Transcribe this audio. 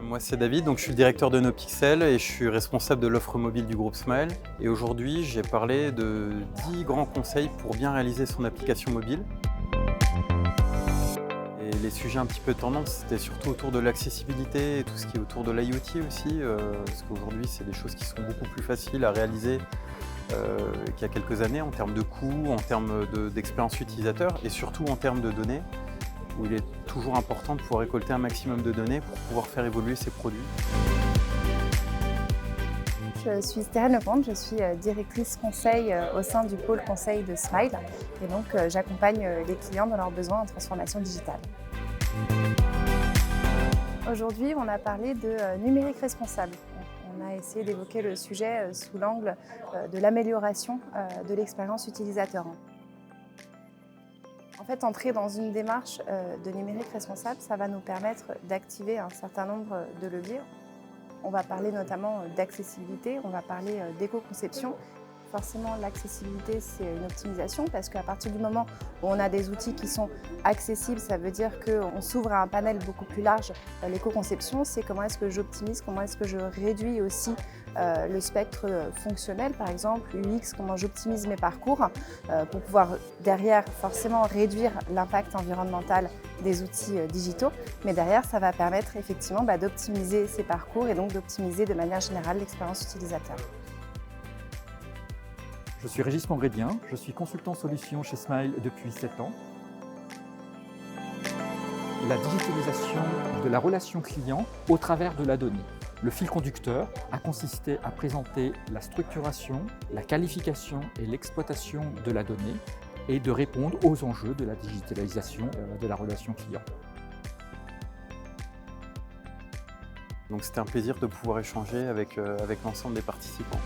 Moi c'est David, donc je suis le directeur de NoPixel et je suis responsable de l'offre mobile du groupe Smile. Et aujourd'hui j'ai parlé de 10 grands conseils pour bien réaliser son application mobile. Et les sujets un petit peu tendance, c'était surtout autour de l'accessibilité et tout ce qui est autour de l'IoT aussi, parce qu'aujourd'hui c'est des choses qui sont beaucoup plus faciles à réaliser qu'il y a quelques années en termes de coûts, en termes d'expérience utilisateur et surtout en termes de données, où il est toujours important de pouvoir récolter un maximum de données pour pouvoir faire évoluer ses produits. Je suis Stéphane Lecomte, je suis directrice conseil au sein du pôle conseil de Smile et donc j'accompagne les clients dans leurs besoins en transformation digitale. Aujourd'hui, on a parlé de numérique responsable. On a essayé d'évoquer le sujet sous l'angle de l'amélioration de l'expérience utilisateur. En fait, entrer dans une démarche de numérique responsable, ça va nous permettre d'activer un certain nombre de leviers. On va parler notamment d'accessibilité, on va parler d'éco-conception. Forcément, l'accessibilité, c'est une optimisation parce qu'à partir du moment où on a des outils qui sont accessibles, ça veut dire qu'on s'ouvre à un panel beaucoup plus large. L'éco-conception, c'est comment est-ce que j'optimise, comment est-ce que je réduis aussi le spectre fonctionnel, par exemple UX, comment j'optimise mes parcours pour pouvoir derrière forcément réduire l'impact environnemental des outils digitaux. Mais derrière, ça va permettre effectivement d'optimiser ces parcours et donc d'optimiser de manière générale l'expérience utilisateur. Je suis Régis Mangrédien, je suis consultant solution chez Smile depuis 7 ans. La digitalisation de la relation client au travers de la donnée. Le fil conducteur a consisté à présenter la structuration, la qualification et l'exploitation de la donnée et de répondre aux enjeux de la digitalisation de la relation client. Donc c'était un plaisir de pouvoir échanger avec l'ensemble des participants.